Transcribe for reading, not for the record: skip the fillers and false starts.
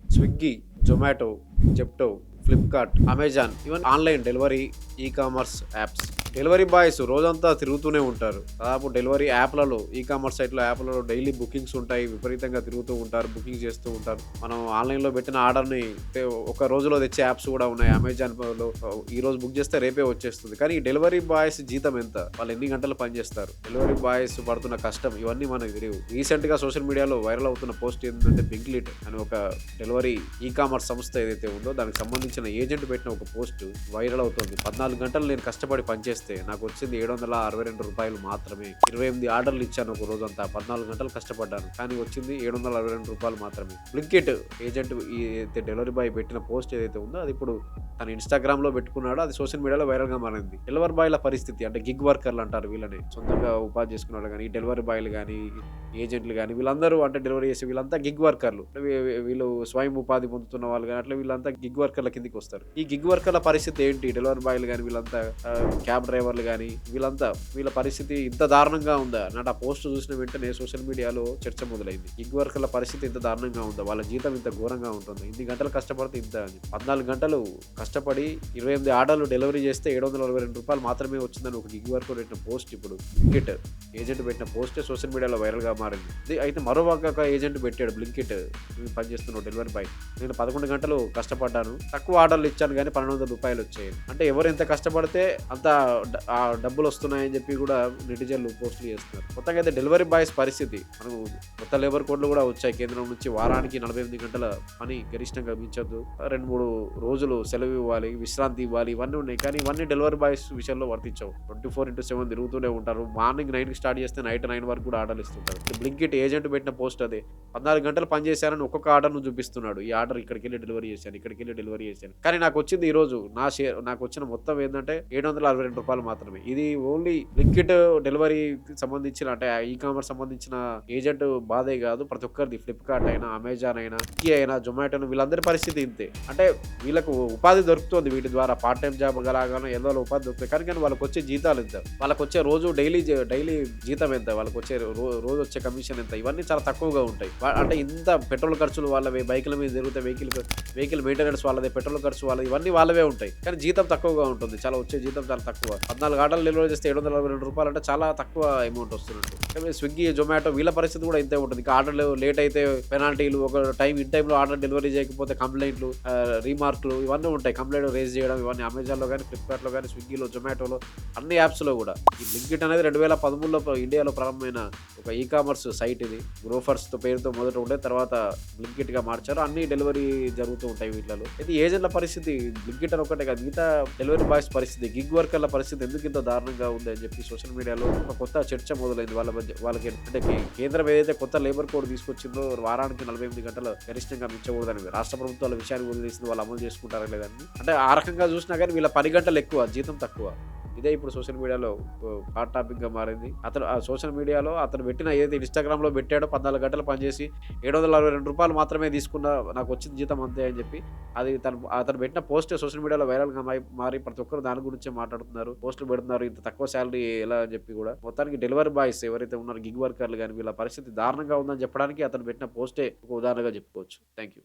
Swiggy, Zomato, Zepto, Flipkart, Amazon ఇవన్నీ online delivery, e commerce apps. Delivery boys రోజంతా తిరుగుతూనే ఉంటారు. దాదాపు డెలివరీ యాప్‌లలో, ఈ కామర్స్ సైట్‌లో యాప్‌లలో డైలీ బుకింగ్స్ ఉంటాయి. విపరీతంగా తిరుగుతూ ఉంటారు. బుకింగ్ చేస్తూ ఉంటారు. మనం ఆన్‌లైన్‌లో పెట్టిన ఆర్డర్‌ని ఒక రోజులో తెచ్చే యాప్స్ కూడా ఉన్నాయి. అమెజాన్‌లో ఈరోజు బుక్ చేస్తే రేపే వచ్చేస్తుంది. కానీ ఈ డెలివరీ బాయ్స్ జీతం ఎంత? వాళ్ళు ఎన్ని గంటలు పనిచేస్తారు? డెలివరీ బాయ్స్ పడుతున్న కష్టం ఇవన్నీ మనకు తెలియవు. రీసెంట్‌గా సోషల్ మీడియాలో వైరల్ అవుతున్న పోస్ట్ ఏంటంటే బింక్లిట్ అని ఒక డెలివరీ ఈ కామర్స్ సంస్థ ఏదైతే ఉందో దానికి సంబంధించిన ఏజెంట్ పెట్టిన ఒక పోస్ట్ వైరల్ అవుతోంది. 14 గంటలు నేను కష్టపడి పనిచేస్తే నాకు వచ్చింది రూ. 762 మాత్రమే. 28 ఆర్డర్లు ఇచ్చాను ఒక రోజంతా. 14 గంటలు కష్టపడ్డాను. కానీ వచ్చింది రూ. 762 మాత్రమే. బ్లింకిట్ ఏజెంట్ ఈ డెలివరీ బాయ్ పెట్టిన పోస్ట్ ఏదైతే ఉందో అది ఇప్పుడు తన ఇన్‌స్టాగ్రామ్‌లో పెట్టుకున్నాడు. అది సోషల్ మీడియాలో వైరల్‌గా మారింది. డెలివరీ బాయ్‌ల పరిస్థితి అంటే గిగ్ వర్కర్‌లు అంటారు వీళ్ళని. సొంతంగా ఉపాధి చేసుకునేవాళ్ళు గాని, డెలివరీ బాయ్‌లు గాని, ఏజెంట్‌లు గాని వీళ్ళందరూ అంటే డెలివరీ చేసే వీళ్ళంతా గిగ్ వర్కర్‌లు. వీళ్ళు స్వయం ఉపాధి పొందుతున్న వాళ్ళు గాని అట్లా వీళ్ళంతా గిగ్ వర్కర్‌ల కిందకొస్తారు. ఈ గిగ్ వర్కర్‌ల పరిస్థితి ఏంటి? డెలివరీ బాయ్‌లు గాని వీళ్ళంతా క్యాబ్ డ్రైవర్‌లు గాని వీళ్ళంతా వీళ్ళ పరిస్థితి ఇంత దారుణంగా ఉందా? నాకు ఆ పోస్ట్ చూసిన వెంటనే సోషల్ మీడియాలో చర్చ మొదలైంది. గిగ్ వర్కర్‌ల పరిస్థితి ఇంత దారుణంగా ఉందా? వాళ్ళ జీతం ఇంత ఘోరంగా ఉంటుందా? ఇన్ని గంటలు కష్టపడితే ఇంత అని. 14 గంటలు కష్టపడి 28 ఆర్డర్‌లు డెలివరీ చేస్తే రూ. 762 మాత్రమే వచ్చిందని ఒక గిగ్ వర్కర్ పెట్టిన పోస్ట్ ఇప్పుడు బ్లింకిట్ ఏజెంట్ పెట్టిన పోస్టే సోషల్ మీడియాలో వైరల్‌గా మారింది. అయితే మరో ఒక ఏజెంట్ పెట్టాడు బ్లింకిట్ పనిచేస్తున్న డెలివరీ బాయ్. నేను 11 గంటలు కష్టపడ్డాను. తక్కువ ఆర్డర్‌లు ఇచ్చాను గానీ రూ. 1,200 వచ్చాయి. అంటే ఎవరు ఎంత కష్టపడితే అంత డబ్బులొస్తున్నాయని చెప్పి కూడా నెటిజన్లు పోస్టులు చేస్తున్నారు. మొత్తంగా అయితే డెలివరీ బాయ్స్ పరిస్థితి మనకు కొత్త లేబర్ కోడ్‌లు కూడా వచ్చాయి కేంద్రం నుంచి. వారానికి 48 గంటల పని గరిష్టంగా మించొద్దు. 2, 3 రోజులు సెలవు ఇవ్వాలి, విశ్రాంతి ఇవ్వాలి ఇవన్నీ ఉన్నాయి. కానీ ఇవన్నీ డెలివరీ బాయ్స్ విషయంలో వర్తించవు. 24/7 తిరుగుతూనే ఉంటారు. మార్నింగ్ 9కి స్టార్ట్ చేస్తే నైట్ 9 వరకు కూడా ఆర్డర్‌లు ఇస్తుంటారు. బ్లింకిట్ ఏజెంట్ పెట్టిన పోస్ట్ అదే. 14 గంటలు పని చేశానని ఒక్కొక్క ఆర్డర్‌ను చూపిస్తున్నాడు. ఈ ఆర్డర్ ఇక్కడికెళ్ళి డెలివరీ చేశాను, ఇక్కడికెళ్ళి డెలివరీ చేశాను. కానీ నాకొచ్చింది ఈరోజు నాకొచ్చిన మొత్తం ఏందంటే రూ. 762 మాత్రమే. ఇది ఓన్లీ బ్లింకిట్ డెలివరీకి సంబంధించిన అంటే ఈ కామర్స్ సంబంధించిన ఏజెంట్ బాధే కాదు. ప్రతి ఒక్కరిది ఫ్లిప్‌కార్ట్ అయినా, అమెజాన్ అయినా, స్విగ్గీ అయినా, జొమాటో వీళ్ళందరి పరిస్థితి ఇంతే. అంటే వీళ్ళకు ఉపాధి దొరుకుతుంది వీటి ద్వారా పార్ట్ టైమ్ జాబ్ లాగానో ఏదో ఉపాధి దొరుకుతుంది. కానీ వాళ్ళకొచ్చే జీతాలు ఎంత? వాళ్ళకొచ్చే రోజు డైలీ జీతం ఎంత? వాళ్ళకొచ్చే రోజు వచ్చే కమిషన్ ఎంత? ఇవన్నీ చాలా తక్కువగా ఉంటాయి. అంటే ఇంత పెట్రోల్ ఖర్చులు వాళ్ళవే, బైకుల మీద తిరిగితే వెహికల్ మెయింటెనెన్స్ వాళ్ళదే, పెట్రోల్ ఖర్చు వాళ్ళది ఇవన్నీ వాళ్ళవే ఉంటాయి. కానీ జీతం తక్కువగా ఉంటుంది. వచ్చే జీతం చాలా తక్కువ. 14 ఆర్డర్లు డెలివరీ చేస్తే రూ. 762 అంటే చాలా తక్కువ అమౌంట్ వస్తున్నట్టు. కానీ స్విగ్గీ, జొమాటో వీళ్ళ పరిస్థితి కూడా ఇంతే ఉంటుంది. ఇంకా ఆర్డర్లు లేట్ అయితే పెనాల్టీలు, ఒక ఇన్ టైంలో ఆర్డర్ డెలివరీ చేయకపోతే కంప్లైంట్లు, రీమార్క్‌లు ఇవన్నీ ఉంటాయి. కంప్లైంట్ రేజ్ చేయడం ఇవన్నీ అమెజాన్‌లో గాని, ఫ్లిప్‌కార్ట్‌లో గాని, స్విగ్గీలో, జొమాటోలో అన్ని యాప్స్‌లో కూడా. ఈ బ్లింకిట్ అనేది 2013లో ఇండియాలో ప్రారంభమైన ఒక ఈ కామర్స్ సైట్ ఇది. గ్రోఫర్స్ పేరుతో మొదట ఉండే తర్వాత బ్లింకిట్‌గా మార్చారు. అన్ని డెలివరీ జరుగుతూ ఉంటాయి వీటిలలో. అయితే ఏజెంట్ల పరిస్థితి బ్లింకిట్ అని ఒకటే కాదు. మిగతా డెలివరీ బాయ్స్ పరిస్థితి, గిగ్ వర్కర్ల పరిస్థితి ఎందుకు ఇంత దారుణంగా ఉంది అని చెప్పి సోషల్ మీడియాలో ఒక కొత్త చర్చ మొదలైంది వాళ్ళ మధ్య. వాళ్ళకి అంటే కేంద్రం ఏదైతే కొత్త లేబర్ కోడ్ తీసుకొచ్చిందో వారానికి 48 గంటలు గరిష్టంగా మించకూడదని రాష్ట్ర ప్రభుత్వాల విషయాన్ని వదిలేసింది వాళ్ళు అమలు చేసుకుంటారా లేదని. అంటే ఆ రకంగా చూసినా కానీ వీళ్ళ పని గంటలు ఎక్కువ, జీతం తక్కువ. ఇదే ఇప్పుడు సోషల్ మీడియాలో హాట్ టాపిక్‌గా మారింది. అతను ఆ సోషల్ మీడియాలో అతను పెట్టిన ఏదైతే ఇన్‌స్టాగ్రామ్‌లో పెట్టాడో 14 గంటలు పనిచేసి రూ. 762 మాత్రమే తీసుకున్నా నాకొచ్చిన జీతం అంతే అని చెప్పి అది అతను పెట్టిన పోస్టే సోషల్ మీడియాలో వైరల్‌గా మారి ప్రతి ఒక్కరు దాని గురించే మాట్లాడుతున్నారు. పోస్టులు పెడుతున్నారు. ఇంత తక్కువ సాలరీ ఎలా అని చెప్పి కూడా. మొత్తానికి డెలివరీ బాయ్స్ ఎవరైతే ఉన్నారో గిగ్ వర్కర్‌లు గాని వీళ్ళ పరిస్థితి దారుణంగా ఉందని చెప్పడానికి అతను పెట్టిన పోస్టే ఒక ఉదాహరణగా చెప్పుకోవచ్చు. Thank you.